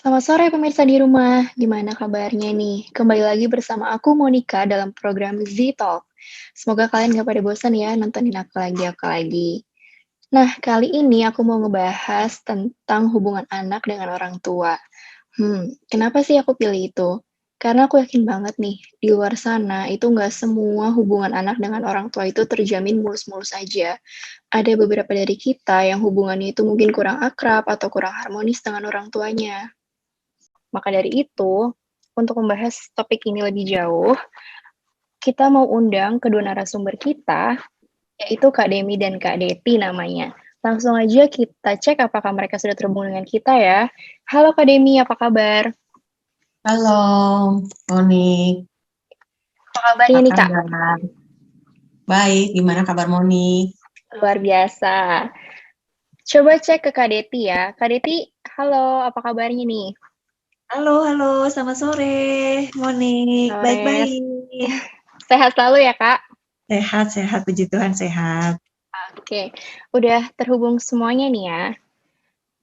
Selamat sore pemirsa di rumah, gimana kabarnya nih? Kembali lagi bersama aku Monica dalam program Z Talk. Semoga kalian gak pada bosan ya nontonin aku lagi. Nah, kali ini aku mau ngebahas tentang hubungan anak dengan orang tua. Kenapa sih aku pilih itu? Karena aku yakin banget nih, di luar sana itu nggak semua hubungan anak dengan orang tua itu terjamin mulus-mulus aja. Ada beberapa dari kita yang hubungannya itu mungkin kurang akrab atau kurang harmonis dengan orang tuanya. Maka dari itu, untuk membahas topik ini lebih jauh, kita mau undang kedua narasumber kita, yaitu Kak Demi dan Kak Deti namanya. Langsung aja kita cek apakah mereka sudah terhubung dengan kita ya. Halo Kak Demi, apa kabar? Halo, Moni. Apa kabarnya Apa nih Kak? kabar? Baik, gimana kabar Moni? Luar biasa. Coba cek ke Kak Deti ya. Kak Deti, halo, apa kabarnya nih? Halo, selamat sore, Monik. Sore. Baik-baik. Sehat selalu ya Kak? Sehat, puji Tuhan sehat. Oke, udah terhubung semuanya nih ya.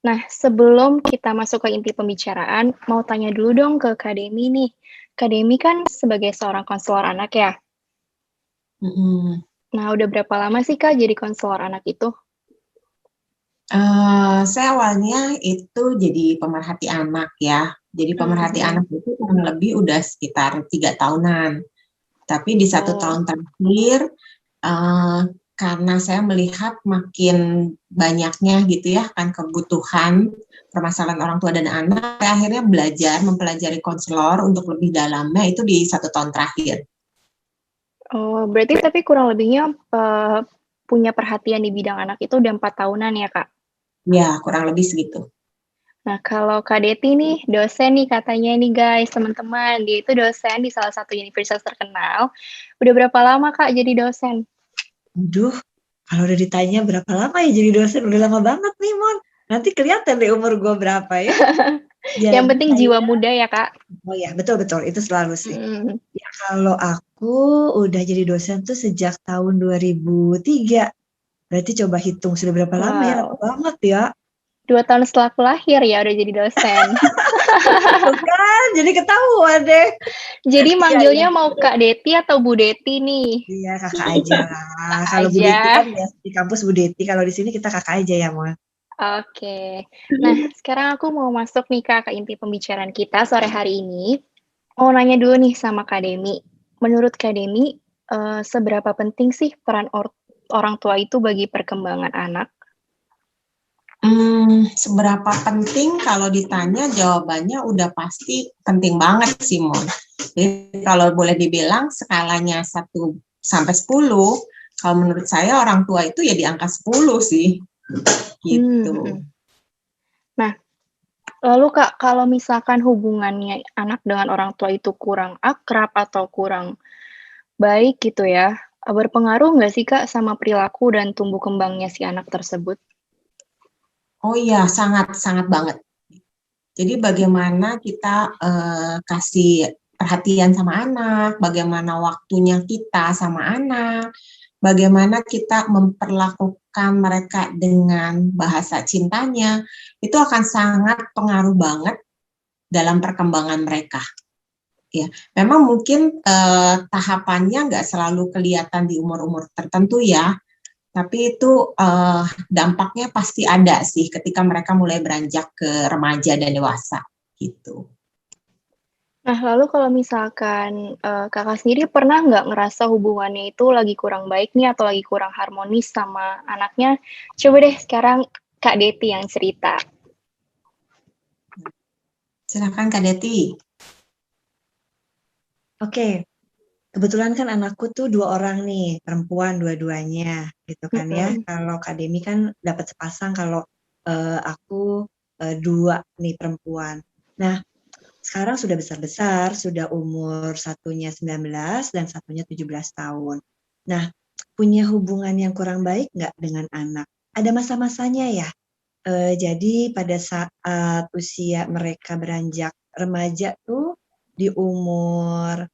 Nah, sebelum kita masuk ke inti pembicaraan, mau tanya dulu dong ke Kak Demi nih. Kak Demi kan sebagai seorang konselor anak ya. Mm-mm. Nah, udah berapa lama sih Kak jadi konselor anak itu? Saya awalnya itu jadi pemerhati anak ya. Jadi pemerhati Mhm. anak itu kurang lebih udah sekitar 3 tahunan. Tapi di satu Oh, tahun terakhir, eh, karena saya melihat makin banyaknya gitu ya kan kebutuhan permasalahan orang tua dan anak, saya akhirnya belajar mempelajari konselor untuk lebih dalamnya itu di 1 tahun terakhir. berarti tapi kurang lebihnya punya perhatian di bidang anak itu udah 4 tahunan ya Kak? Ya, kurang lebih segitu. Nah, kalau Kak Deti nih, dosen nih katanya nih guys, teman-teman. Dia itu dosen di salah satu universitas terkenal. Udah berapa lama Kak jadi dosen? Aduh, kalau udah ditanya berapa lama ya jadi dosen, udah lama banget nih, Mon. Nanti kelihatan deh umur gue berapa ya. Yang Jadi penting jiwa saya, muda ya Kak? oh ya, betul, itu selalu sih. Mhm. Ya, kalau aku udah jadi dosen tuh sejak tahun 2003. Berarti coba hitung sudah berapa lama ya, lama Wow. banget ya. 2 tahun setelah aku lahir ya udah jadi dosen. Tuh kan, jadi ketahuan deh. Jadi Iya, iya. manggilnya mau Kak Deti atau Bu Deti nih? Iya, kakak aja lah. Kak Kalau Bu Deti aja. kan ya di kampus Bu Deti, kalau di sini kita kakak aja ya, Mon. Oke. Nah, sekarang aku mau masuk nih Kak ke inti pembicaraan kita sore hari ini. Mau nanya dulu nih sama Kak Demi. Menurut Kak Demi, seberapa penting sih peran orang tua itu bagi perkembangan anak? Seberapa penting kalau ditanya jawabannya udah pasti penting banget sih Mon. Jadi kalau boleh dibilang skalanya 1 sampai 10, kalau menurut saya orang tua itu ya di angka 10 sih. Gitu. Mhm. Nah, lalu Kak, kalau misalkan hubungannya anak dengan orang tua itu kurang akrab atau kurang baik gitu ya, berpengaruh nggak sih, Kak, sama perilaku dan tumbuh kembangnya si anak tersebut? Oh iya, sangat sangat banget. Jadi bagaimana kita kasih perhatian sama anak, bagaimana waktunya kita sama anak, bagaimana kita memperlakukan mereka dengan bahasa cintanya, itu akan sangat pengaruh banget dalam perkembangan mereka. Ya, memang mungkin tahapannya nggak selalu kelihatan di umur-umur tertentu ya, tapi itu dampaknya pasti ada sih ketika mereka mulai beranjak ke remaja dan dewasa gitu. Nah, lalu kalau misalkan, Kakak sendiri pernah nggak ngerasa hubungannya itu lagi kurang baik nih atau lagi kurang harmonis sama anaknya? Coba deh sekarang Kak Deti yang cerita. Silakan Kak Deti. Oke, kebetulan kan anakku tuh 2 orang nih, perempuan dua-duanya, gitu kan ya. Mhm. Kalau Kak Demi kan dapat sepasang, kalau aku 2 nih perempuan. Nah, sekarang sudah besar-besar, sudah umur satunya 19 dan satunya 17 tahun. Nah, punya hubungan yang kurang baik nggak dengan anak? Ada masa-masanya ya. Jadi pada saat usia mereka beranjak remaja tuh di umur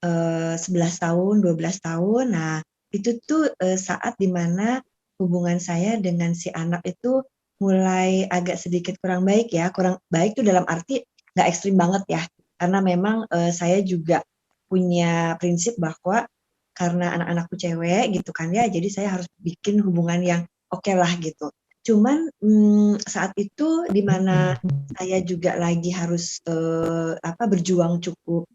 11 tahun, 12 tahun. Nah, itu tuh saat dimana hubungan saya dengan si anak itu mulai agak sedikit kurang baik ya. Kurang baik itu dalam arti nggak ekstrim banget ya. Karena memang saya juga punya prinsip bahwa karena anak-anakku cewek gitu kan ya, jadi saya harus bikin hubungan yang oke lah gitu. Cuman saat itu di mana saya juga lagi harus berjuang cukup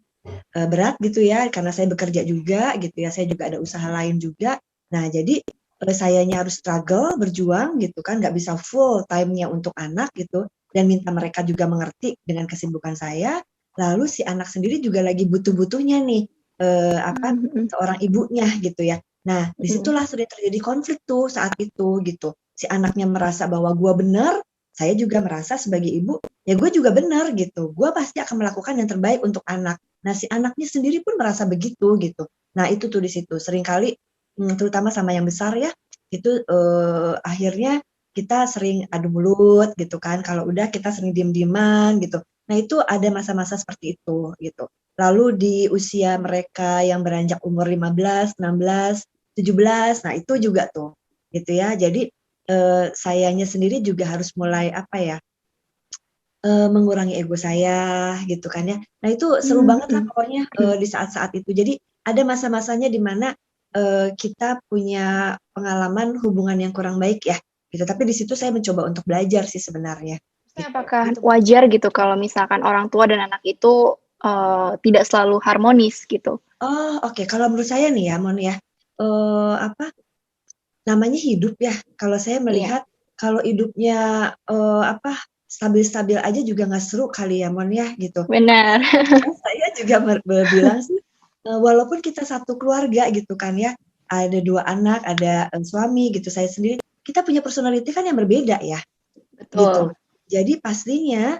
berat gitu ya, karena saya bekerja juga gitu ya, saya juga ada usaha lain juga. Nah, jadi sayanya harus struggle, berjuang gitu kan, nggak bisa full time-nya untuk anak gitu, dan minta mereka juga mengerti dengan kesibukan saya. Lalu si anak sendiri juga lagi butuh-butuhnya nih, Mhm, seorang ibunya gitu ya. Nah, mhm. disitulah sering terjadi konflik tuh saat itu gitu. Si anaknya merasa bahwa gue benar, saya juga merasa sebagai ibu, ya gue juga benar gitu. Gue pasti akan melakukan yang terbaik untuk anak. Nah, si anaknya sendiri pun merasa begitu gitu. Nah, itu tuh di situ. Seringkali terutama sama yang besar ya, itu akhirnya kita sering adu mulut gitu kan. Kalau udah kita sering diem-dieman gitu. Nah, itu ada masa-masa seperti itu gitu. Lalu di usia mereka yang beranjak umur 15, 16, 17, nah itu juga tuh gitu ya. Jadi sayanya sendiri juga harus mulai mengurangi ego saya gitu kan ya. Nah itu seru Mmm, banget lah mhm. pokoknya di saat-saat itu. Jadi ada masa-masanya di mana kita punya pengalaman hubungan yang kurang baik ya gitu. Tapi di situ saya mencoba untuk belajar sih sebenarnya Maksudnya gitu. apakah Gitu. wajar gitu kalau misalkan orang tua dan anak itu, tidak selalu harmonis gitu? Oh oke, kalau menurut saya nih ya Mon ya, namanya hidup ya. Kalau saya Iya, melihat kalau hidupnya stabil-stabil aja juga nggak seru kali ya Mon ya gitu. benar. Saya juga bilang sih, walaupun kita satu keluarga gitu kan ya, ada 2 anak, ada, suami gitu, saya sendiri, kita punya personality kan yang berbeda ya, Betul. gitu. Jadi pastinya,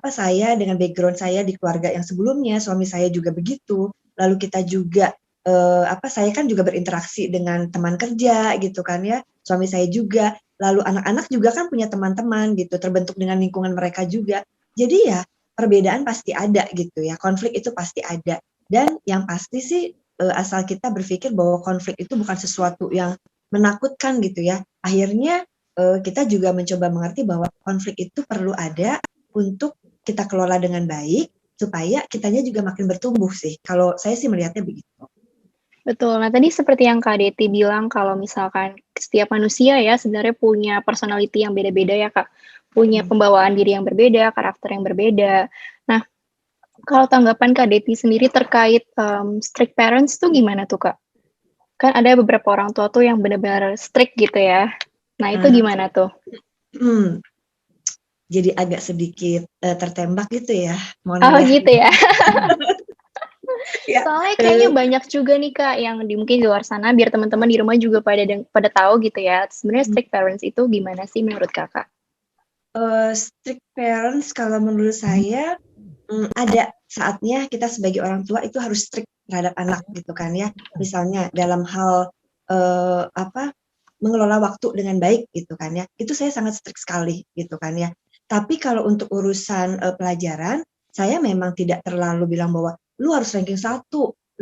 saya dengan background saya di keluarga yang sebelumnya, suami saya juga begitu, lalu kita juga, saya kan juga berinteraksi dengan teman kerja gitu kan ya, suami saya juga, lalu anak-anak juga kan punya teman-teman gitu, terbentuk dengan lingkungan mereka juga. Jadi ya perbedaan pasti ada gitu ya, konflik itu pasti ada. Dan yang pasti sih, asal kita berpikir bahwa konflik itu bukan sesuatu yang menakutkan gitu ya, akhirnya kita juga mencoba mengerti bahwa konflik itu perlu ada untuk kita kelola dengan baik, supaya kitanya juga makin bertumbuh sih. Kalau saya sih melihatnya begitu. Betul. Nah, tadi seperti yang Kak Deti bilang kalau misalkan setiap manusia ya sebenarnya punya personality yang beda-beda ya, Kak. Punya Mhm. pembawaan diri yang berbeda, karakter yang berbeda. Nah, kalau tanggapan Kak Deti sendiri terkait, strict parents tuh gimana tuh, Kak? Kan ada beberapa orang tua tuh yang benar-benar strict gitu ya. Nah, itu Ah, gimana tuh? jadi agak sedikit tertembak gitu ya, Mon Oh, ya. gitu ya. Ya, Soalnya kayaknya banyak juga nih, Kak, yang mungkin di luar sana biar teman-teman di rumah juga pada tahu gitu ya. Sebenarnya strict parents itu gimana sih menurut Kakak? strict parents kalau menurut saya ada saatnya kita sebagai orang tua itu harus strict terhadap anak gitu kan ya. Misalnya dalam hal mengelola waktu dengan baik gitu kan ya. Itu saya sangat strict sekali gitu kan ya. Tapi kalau untuk urusan pelajaran, saya memang tidak terlalu bilang bahwa lu harus ranking 1,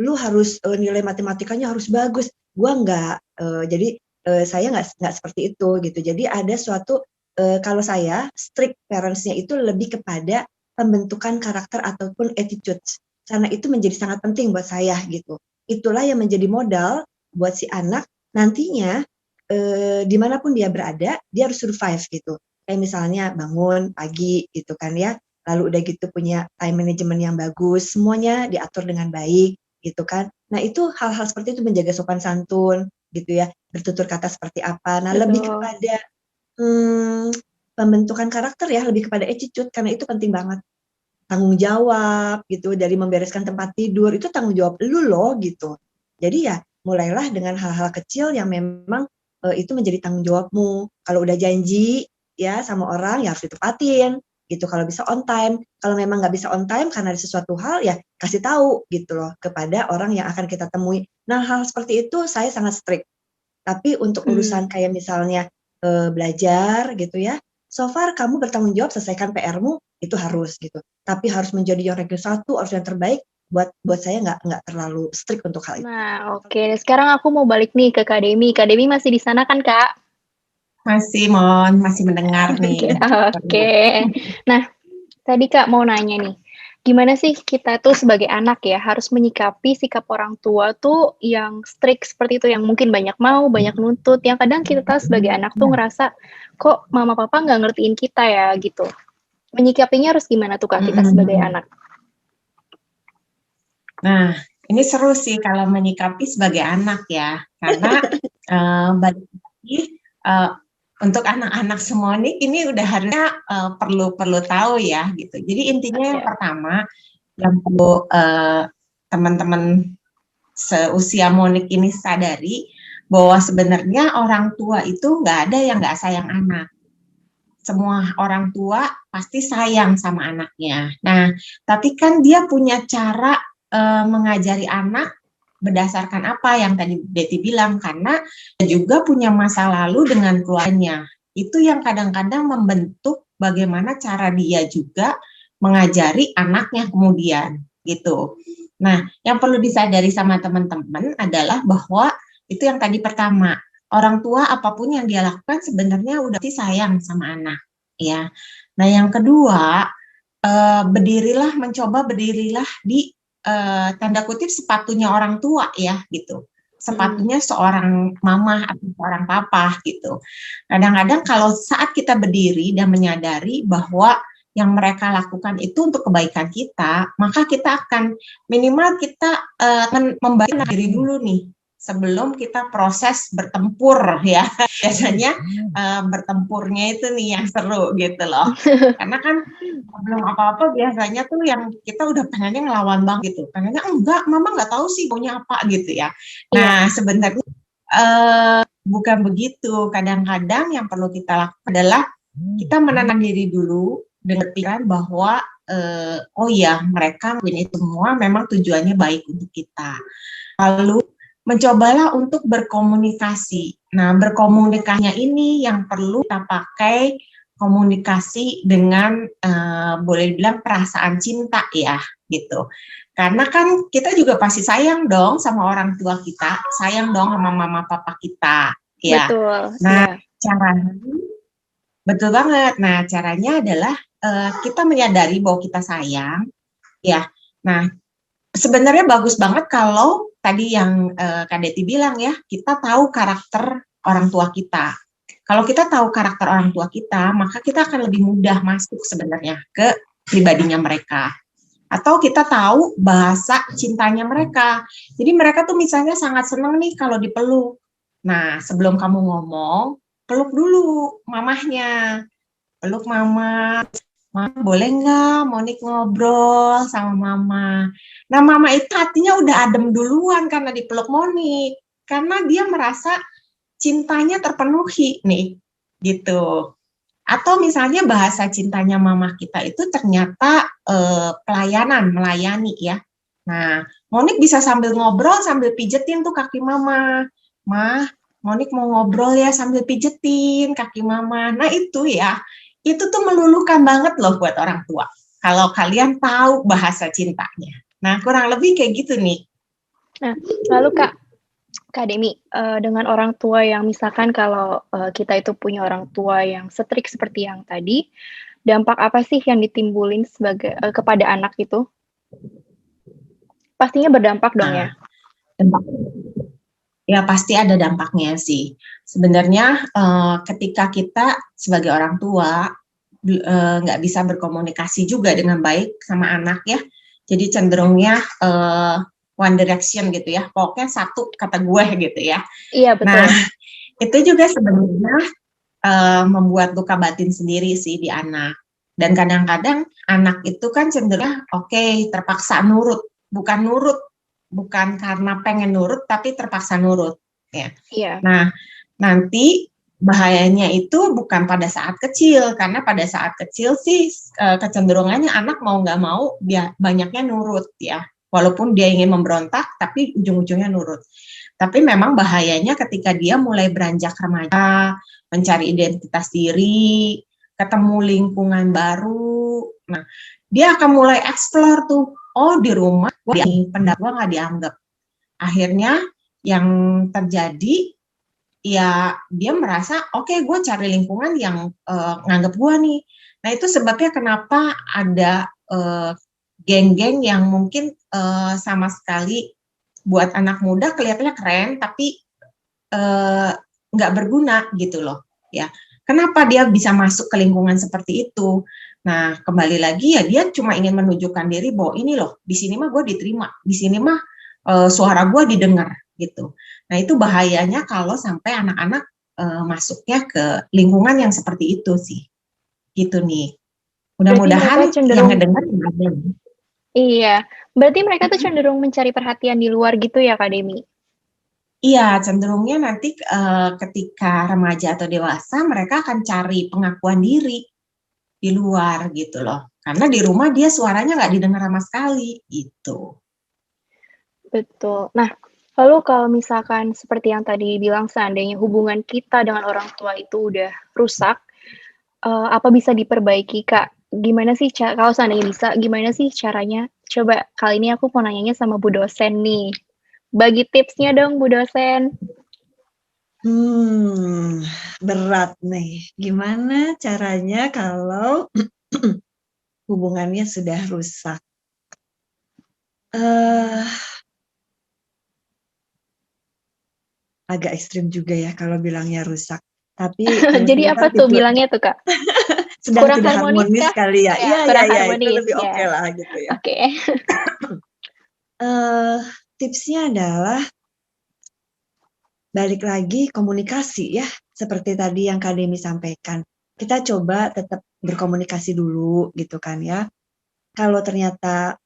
lu harus nilai matematikanya harus bagus. Gua enggak, jadi saya nggak seperti itu gitu. Jadi ada suatu kalau saya strict parents-nya itu lebih kepada pembentukan karakter ataupun attitude. Karena itu menjadi sangat penting buat saya gitu. Itulah yang menjadi modal buat si anak nantinya dimanapun dia berada, dia harus survive gitu. Kayak misalnya bangun pagi gitu kan ya, lalu udah gitu punya time management yang bagus, semuanya diatur dengan baik gitu kan. Nah itu hal-hal seperti itu menjaga sopan santun gitu ya, bertutur kata seperti apa. Nah lebih Betul. kepada pembentukan karakter ya, lebih kepada attitude karena itu penting banget. Tanggung jawab gitu, dari membereskan tempat tidur, itu tanggung jawab lu loh gitu. Jadi ya mulailah dengan hal-hal kecil yang memang itu menjadi tanggung jawabmu. Kalau udah janji ya sama orang ya harus ditepatin gitu. Kalau bisa on time, kalau memang nggak bisa on time karena ada sesuatu hal ya kasih tahu gitu loh kepada orang yang akan kita temui. Nah hal seperti itu saya sangat strict. Tapi untuk Mmm, urusan kayak misalnya, belajar gitu ya, so far kamu bertanggung jawab selesaikan PR-mu, itu harus gitu. Tapi harus menjadi yang ranking 1, harus yang terbaik, buat saya nggak terlalu strict untuk hal itu. nah oke. Sekarang aku mau balik nih ke Kak Demi. Kak Demi masih di sana kan, Kak? masih mendengar Oke, nih. oke. Nah, tadi Kak mau nanya nih, gimana sih kita tuh sebagai anak ya harus menyikapi sikap orang tua tuh yang strict seperti itu, yang mungkin banyak mau, banyak nuntut, yang kadang kita sebagai anak tuh ngerasa, kok mama papa nggak ngertiin kita ya gitu. Menyikapinya harus gimana tuh Kak kita sebagai anak? Nah, ini seru sih kalau menyikapi sebagai anak ya, karena balik lagi untuk anak-anak semua ini udah harusnya perlu tahu ya gitu. Jadi intinya yang pertama yang perlu teman-teman seusia Monik ini sadari bahwa sebenarnya orang tua itu nggak ada yang nggak sayang anak. Semua orang tua pasti sayang sama anaknya. Nah, tapi kan dia punya cara mengajari anak berdasarkan apa yang tadi Betty bilang, karena dia juga punya masa lalu dengan keluarganya. Itu yang kadang-kadang membentuk bagaimana cara dia juga mengajari anaknya kemudian gitu. Nah, yang perlu disadari sama teman-teman adalah bahwa itu yang tadi pertama, orang tua apapun yang dia lakukan sebenarnya udah pasti sayang sama anak, ya. Nah, yang kedua, mencoba berdirilah di tanda kutip sepatunya orang tua ya gitu. Sepatunya seorang mama atau seorang papa gitu. Kadang-kadang kalau saat kita berdiri dan menyadari bahwa yang mereka lakukan itu untuk kebaikan kita, maka kita akan minimal kita membangun diri dulu nih sebelum kita proses bertempur ya. Biasanya bertempurnya itu nih yang seru gitu loh. Karena kan belum apa-apa biasanya tuh yang kita udah pengennya ngelawan banget gitu. Pengennya enggak, mama nggak tahu sih maunya apa gitu ya. Nah, sebenarnya bukan begitu. Kadang-kadang yang perlu kita lakukan adalah kita menenangkan diri dulu dengan pikiran bahwa oh ya, mereka ini semua memang tujuannya baik untuk kita. Lalu mencobalah untuk berkomunikasi. Nah, berkomunikasinya ini yang perlu kita pakai komunikasi dengan boleh dibilang perasaan cinta ya, gitu. Karena kan kita juga pasti sayang dong sama orang tua kita, sayang dong sama mama papa kita, ya. Betul. Nah, caranya betul banget. Nah, caranya adalah kita menyadari bahwa kita sayang, ya. Nah, sebenarnya bagus banget kalau tadi yang Kak Deti bilang ya, kita tahu karakter orang tua kita. Kalau kita tahu karakter orang tua kita, maka kita akan lebih mudah masuk sebenarnya ke pribadinya mereka. Atau kita tahu bahasa cintanya mereka. Jadi mereka tuh misalnya sangat senang nih kalau dipeluk. Nah, sebelum kamu ngomong, peluk dulu mamahnya. Peluk mama, Mama boleh nggak Monik ngobrol sama mama? Nah, mama itu hatinya udah adem duluan karena dipeluk Monik. Karena dia merasa cintanya terpenuhi nih, gitu. Atau misalnya bahasa cintanya mama kita itu ternyata pelayanan, melayani ya. Nah, Monik bisa sambil ngobrol, sambil pijetin tuh kaki mama. Mah, Monik mau ngobrol ya sambil pijetin kaki mama. Nah itu ya, itu tuh meluluhkan banget loh buat orang tua. Kalau kalian tahu bahasa cintanya. Nah, kurang lebih kayak gitu nih. Nah, lalu Kak Demi, dengan orang tua yang misalkan kalau kita itu punya orang tua yang strict seperti yang tadi, dampak apa sih yang ditimbulin kepada anak itu? Pastinya berdampak dong ya? Dampak. Ya pasti ada dampaknya sih. Sebenarnya ketika kita sebagai orang tua nggak bisa berkomunikasi juga dengan baik sama anak ya, jadi cenderungnya one direction gitu ya, pokoknya satu kata gue gitu ya. Iya betul. Nah itu juga sebenarnya membuat luka batin sendiri sih di anak. Dan kadang-kadang anak itu kan cenderungnya terpaksa nurut, bukan karena pengen nurut tapi terpaksa nurut ya. Iya. Nah, nanti bahayanya itu bukan pada saat kecil, karena pada saat kecil sih kecenderungannya anak mau nggak mau dia banyaknya nurut ya, walaupun dia ingin memberontak tapi ujung-ujungnya nurut. Tapi memang bahayanya ketika dia mulai beranjak remaja, mencari identitas diri, ketemu lingkungan baru, nah dia akan mulai explore tuh, oh di rumah pendapat gue nggak dianggap. Akhirnya yang terjadi ya dia merasa oke, gue cari lingkungan yang nganggap gue nih. Nah itu sebabnya kenapa ada geng-geng yang mungkin sama sekali buat anak muda kelihatannya keren, tapi nggak berguna gitu loh. Ya, kenapa dia bisa masuk ke lingkungan seperti itu? Nah, kembali lagi ya dia cuma ingin menunjukkan diri bahwa ini loh, di sini mah gue diterima, di sini mah suara gue didengar gitu. Nah, itu bahayanya kalau sampai anak-anak masuknya ke lingkungan yang seperti itu sih. Gitu nih. Berarti mereka Mudah-mudahan yang cenderung ngedengar ada. iya, berarti mereka tuh cenderung mencari perhatian di luar gitu ya, Kak Demi? Iya, cenderungnya nanti ketika remaja atau dewasa mereka akan cari pengakuan diri di luar gitu loh. Karena di rumah dia suaranya nggak didengar sama sekali gitu. Betul. Nah, lalu kalau misalkan seperti yang tadi bilang seandainya hubungan kita dengan orang tua itu udah rusak, apa bisa diperbaiki, Kak? Gimana sih kalau seandainya bisa, gimana sih caranya? Coba kali ini aku mau nanyanya sama Bu dosen nih. Bagi tipsnya dong Bu dosen. Berat nih. Gimana caranya kalau hubungannya sudah rusak? Agak ekstrim juga ya kalau bilangnya rusak. Tapi Jadi saya apa kan tuh tipe bilangnya tuh, Kak? sedang Kurang tidak harmonis harmonis kah? kali ya. Ya, Iya, kurang itu harmonis, lebih oke ya. lah gitu ya. Oke. Tipsnya adalah balik lagi komunikasi ya, seperti tadi yang Kak Demi sampaikan. Kita coba tetap berkomunikasi dulu gitu kan ya. Kalau ternyata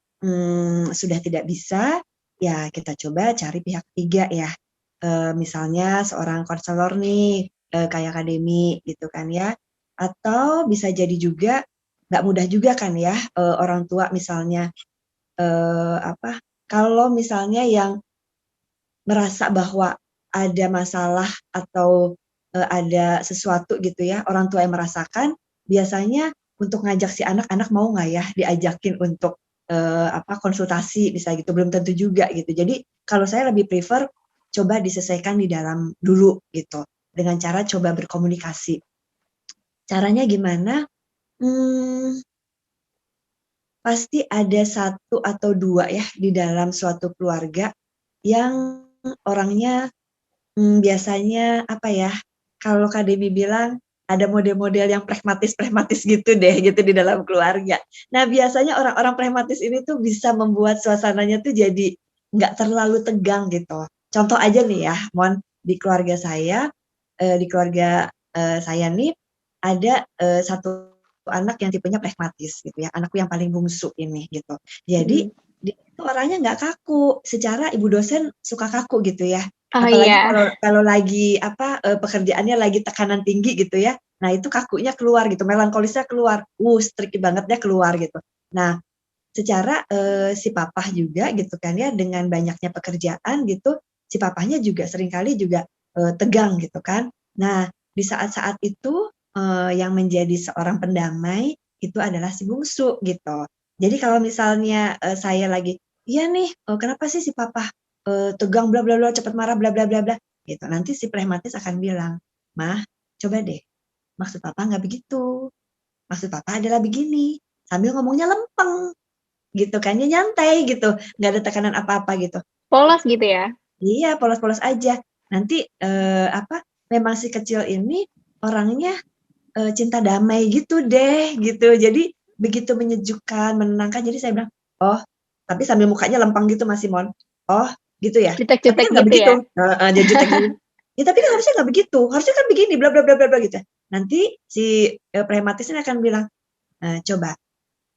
sudah tidak bisa, ya kita coba cari pihak ketiga ya. Misalnya seorang konselor nih, kayak Kak Demi gitu kan ya. Atau bisa jadi juga nggak mudah juga kan ya, orang tua misalnya kalau misalnya yang merasa bahwa ada masalah atau ada sesuatu gitu ya, orang tua yang merasakan, biasanya untuk ngajak si anak mau nggak ya diajakin untuk konsultasi bisa gitu, belum tentu juga gitu. Jadi kalau saya lebih prefer coba diselesaikan di dalam dulu gitu, dengan cara coba berkomunikasi. Caranya gimana? Pasti ada satu atau dua ya di dalam suatu keluarga yang orangnya biasanya apa ya, kalau Kak Demi bilang ada model-model yang pragmatis-pragmatis gitu deh, gitu di dalam keluarga. Nah, biasanya orang-orang pragmatis ini tuh bisa membuat suasananya tuh jadi nggak terlalu tegang gitu. Contoh aja nih ya, di keluarga saya, di keluarga saya nih ada satu anak yang tipenya pragmatis gitu ya, anakku yang paling bungsu ini gitu. Jadi dia itu orangnya nggak kaku, secara ibu dosen suka kaku gitu ya. Oh Apalagi iya. kalau lagi pekerjaannya lagi tekanan tinggi gitu ya. Nah, itu kakunya keluar gitu, melankolisnya keluar. Strict bangetnya keluar gitu. Nah, secara si papah juga gitu kan ya, dengan banyaknya pekerjaan gitu, si papahnya juga seringkali juga tegang gitu kan. Nah, di saat-saat itu yang menjadi seorang pendamai itu adalah si bungsu gitu. Jadi kalau misalnya saya lagi, iya nih, kenapa sih si papa tegang bla bla bla, cepat marah bla bla bla bla, gitu. Nanti si pragmatis akan bilang, mah, coba deh, maksud papa nggak begitu, maksud papa adalah begini, sambil ngomongnya lempeng, gitu kan, ya nyantai gitu, nggak ada tekanan apa-apa gitu. Polos gitu ya? Iya, polos-polos aja. Nanti memang si kecil ini orangnya cinta damai gitu deh, gitu. Jadi begitu menyejukkan, menenangkan. Jadi saya bilang, oh, tapi sambil mukanya lempeng gitu Mas Simon. Oh, gitu ya. Tapi Jutek-jutek kan nggak gitu begitu. ya? Dia jutek gitu. Ya tapi kan harusnya nggak begitu. Harusnya kan begini, bla bla bla bla bla gitu. Nanti si pragmatisnya akan bilang, coba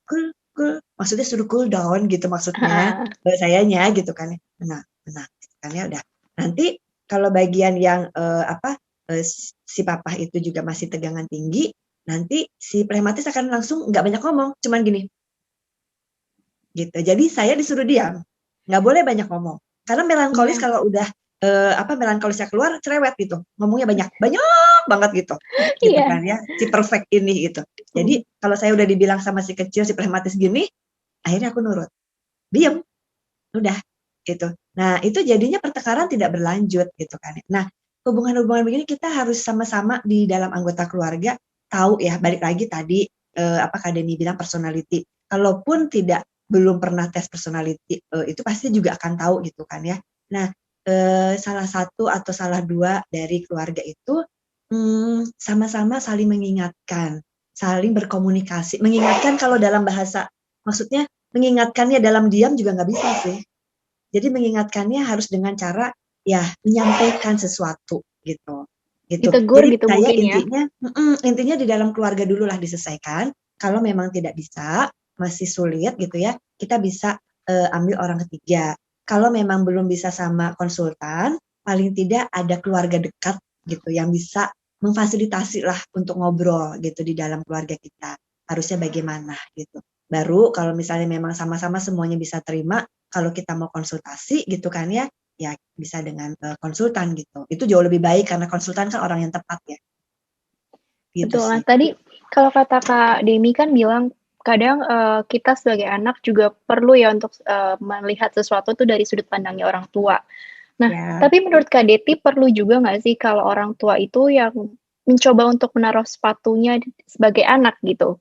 cool, cool. Maksudnya suruh cool down gitu maksudnya. Heeh. Sayanya gitu kan. Nah, gitu kan ya udah. Nanti kalau bagian yang si papah itu juga masih tegangan tinggi, nanti si pragmatis akan langsung nggak banyak ngomong, cuman gini. Gitu. Jadi saya disuruh diam. Nggak boleh banyak ngomong. Karena melankolis Iya. kalau udah melankolisnya keluar cerewet gitu. Ngomongnya banyak banget gitu. Gitu Iya. kan ya. Si perfect ini gitu. Jadi kalau saya udah dibilang sama si kecil, si pragmatis gini, akhirnya aku nurut. Diem. Udah gitu. Nah, itu jadinya pertengkaran tidak berlanjut gitu kan. Nah, hubungan-hubungan begini kita harus sama-sama di dalam anggota keluarga tahu ya, balik lagi tadi Kak Deni bilang personality. Kalaupun belum pernah tes personality, itu pasti juga akan tahu gitu kan ya. Nah, salah satu atau salah dua dari keluarga itu sama-sama saling mengingatkan, saling berkomunikasi. Mengingatkan kalau dalam bahasa, maksudnya mengingatkannya dalam diam juga nggak bisa sih. Jadi mengingatkannya harus dengan cara ya menyampaikan sesuatu gitu. Ditegur Jadi gitu saya mungkin ya? intinya di dalam keluarga dulu lah diselesaikan. Kalau memang tidak bisa, masih sulit gitu ya, kita bisa ambil orang ketiga. Kalau memang belum bisa sama konsultan, paling tidak ada keluarga dekat gitu yang bisa memfasilitasi lah untuk ngobrol gitu di dalam keluarga kita. Harusnya bagaimana gitu. Baru kalau misalnya memang sama-sama semuanya bisa terima, kalau kita mau konsultasi gitu kan ya bisa dengan konsultan gitu. Itu jauh lebih baik karena konsultan kan orang yang tepat ya. Gitu Betul. Nah, sih. tadi kalau kata Kak Demi kan bilang kadang kita sebagai anak juga perlu ya untuk melihat sesuatu tuh dari sudut pandangnya orang tua. Nah, Ya. tapi menurut Kak Deti perlu juga nggak sih kalau orang tua itu yang mencoba untuk menaruh sepatunya sebagai anak gitu?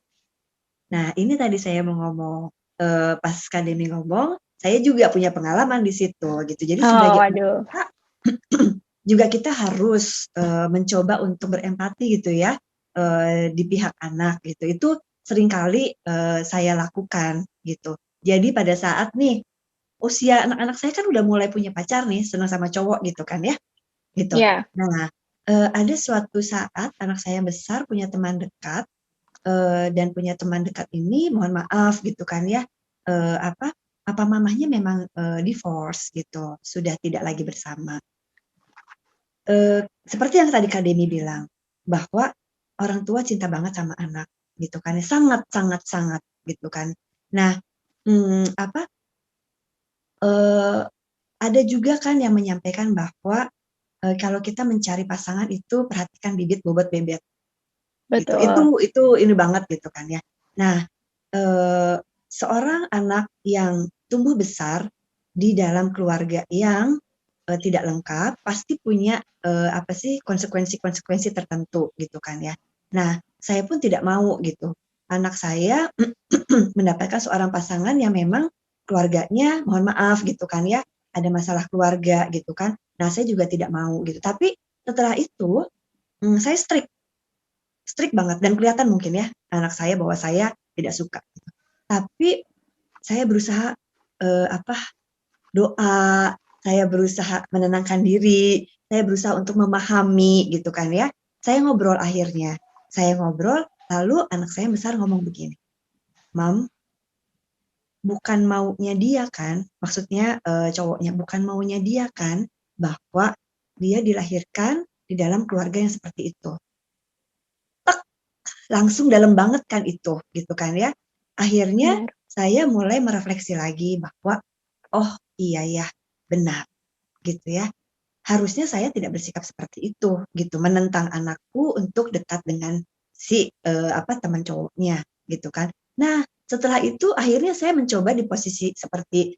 Nah, ini tadi saya mau ngomong pas Kak Demi ngomong, saya juga punya pengalaman di situ gitu. Jadi Oh, sebagai waduh. juga kita harus mencoba untuk berempati gitu ya di pihak anak gitu. Itu seringkali saya lakukan gitu. Jadi pada saat nih usia anak-anak saya kan udah mulai punya pacar nih, senang sama cowok gitu kan ya, gitu. Ya, Nah, ada suatu saat anak saya besar punya teman dekat dan punya teman dekat ini mohon maaf gitu kan ya, papa mamahnya memang divorce gitu, sudah tidak lagi bersama. Seperti yang tadi Kak Deni bilang, bahwa orang tua cinta banget sama anak gitu kan ya, sangat sangat sangat gitu kan. Nah, ada juga kan yang menyampaikan bahwa kalau kita mencari pasangan itu perhatikan bibit bobot bebet gitu. betul. Itu ini banget gitu kan ya. Nah, seorang anak yang tumbuh besar di dalam keluarga yang tidak lengkap pasti punya konsekuensi-konsekuensi tertentu gitu kan ya. Nah, saya pun tidak mau gitu. Anak saya mendapatkan seorang pasangan yang memang keluarganya mohon maaf gitu kan ya, ada masalah keluarga gitu kan. Nah, saya juga tidak mau gitu. Tapi setelah itu saya strict banget dan kelihatan mungkin ya anak saya bahwa saya tidak suka gitu. Tapi saya berusaha doa, saya berusaha menenangkan diri, saya berusaha untuk memahami gitu kan ya. Saya ngobrol akhirnya. Saya ngobrol lalu anak saya besar ngomong begini, "Mam, bukan maunya dia kan, maksudnya cowoknya, bukan maunya dia kan bahwa dia dilahirkan di dalam keluarga yang seperti itu." Langsung dalam banget kan itu, gitu kan ya. Akhirnya Benar. saya mulai merefleksi lagi bahwa, oh iya ya, benar, gitu ya. Harusnya saya tidak bersikap seperti itu, gitu, menentang anakku untuk dekat dengan si teman cowoknya, gitu kan. Nah, setelah itu akhirnya saya mencoba di posisi seperti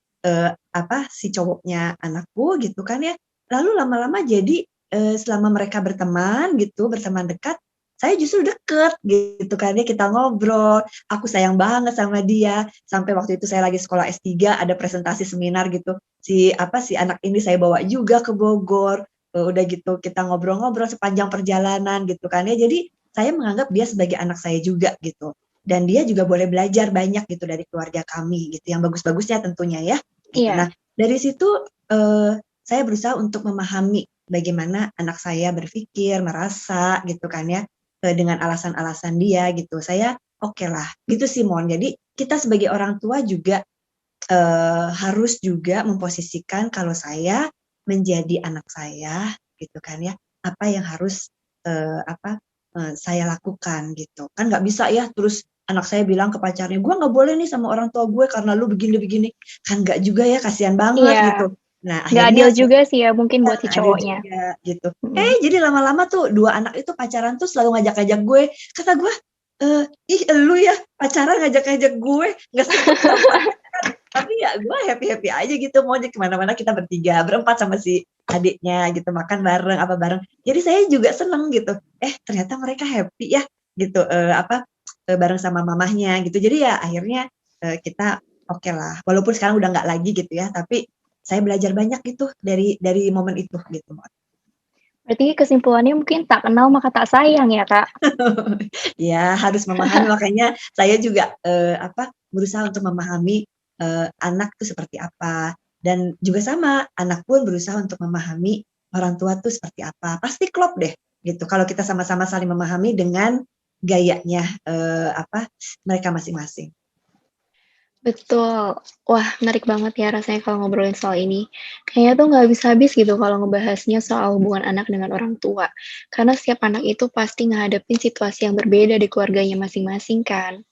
si cowoknya anakku, gitu kan ya. Lalu lama-lama jadi selama mereka berteman, gitu, berteman dekat, saya justru deket gitu kan ya, kita ngobrol, aku sayang banget sama dia, sampai waktu itu saya lagi sekolah S3 ada presentasi seminar gitu, si anak ini saya bawa juga ke Bogor, udah gitu kita ngobrol-ngobrol sepanjang perjalanan gitu kan ya. Jadi saya menganggap dia sebagai anak saya juga gitu. Dan dia juga boleh belajar banyak gitu dari keluarga kami gitu, yang bagus-bagusnya tentunya ya, gitu. Iya. Nah, dari situ saya berusaha untuk memahami bagaimana anak saya berpikir, merasa gitu kan ya, dengan alasan-alasan dia gitu. Saya oke lah, gitu sih Mon. Jadi kita sebagai orang tua juga harus juga memposisikan kalau saya menjadi anak saya gitu kan ya, apa yang harus saya lakukan gitu. Kan nggak bisa ya terus anak saya bilang ke pacarnya, "Gue nggak boleh nih sama orang tua gue karena lu begini-begini." Kan nggak juga ya, kasihan banget Iya, gitu. Nah nggak adil akhirnya juga sih ya mungkin buat si ada cowoknya. juga gitu. Mhm. Jadi lama-lama tuh 2 anak itu pacaran tuh selalu ngajak-ngajak gue. Kata gue, "Ih elu ya pacaran ngajak-ngajak gue, nggak sempet sama." Tapi ya gue happy-happy aja gitu, mau kemana-mana kita bertiga, berempat sama si adiknya gitu, makan bareng, apa bareng. Jadi saya juga seneng gitu, ternyata mereka happy ya gitu, bareng sama mamahnya gitu. Jadi ya akhirnya kita oke lah, walaupun sekarang udah nggak lagi gitu ya, tapi saya belajar banyak gitu dari momen itu gitu. Berarti kesimpulannya mungkin tak kenal maka tak sayang ya, Kak? Ya harus memahami, makanya saya juga berusaha untuk memahami anak tuh seperti apa, dan juga sama anak pun berusaha untuk memahami orang tua tuh seperti apa. Pasti klop deh gitu kalau kita sama-sama saling memahami dengan gayanya mereka masing-masing. Betul. Wah, menarik banget ya rasanya kalau ngobrolin soal ini. Kayaknya tuh nggak habis-habis gitu kalau ngebahasnya soal hubungan anak dengan orang tua. Karena setiap anak itu pasti ngehadapin situasi yang berbeda di keluarganya masing-masing kan.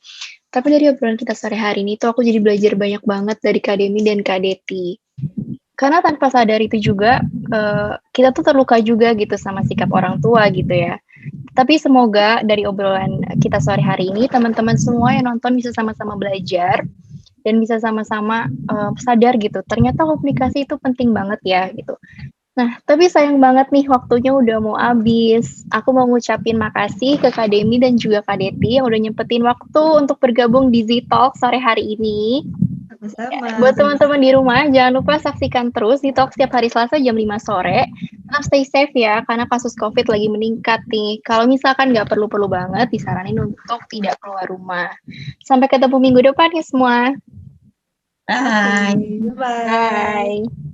Tapi dari obrolan kita sore hari ini tuh aku jadi belajar banyak banget dari Kak Demi dan Kak Deti. Karena tanpa sadar itu juga, kita tuh terluka juga gitu sama sikap orang tua gitu ya. Tapi semoga dari obrolan kita sore hari ini, teman-teman semua yang nonton bisa sama-sama belajar dan bisa sama-sama sadar gitu. Ternyata komunikasi itu penting banget ya gitu. Nah, tapi sayang banget nih waktunya udah mau habis. Aku mau ngucapin makasih ke Kak Demi dan juga Kak Deti yang udah nyempetin waktu untuk bergabung di Z-Talk sore hari ini. Ya, Sama-sama. buat teman-teman di rumah, jangan lupa saksikan terus Z-Talk setiap hari Selasa jam 5 sore. Tetap stay safe ya, karena kasus COVID lagi meningkat nih. Kalau misalkan nggak perlu-perlu banget, disaranin untuk tidak keluar rumah. Sampai ketemu minggu depan ya semua. Bye. Bye. Bye.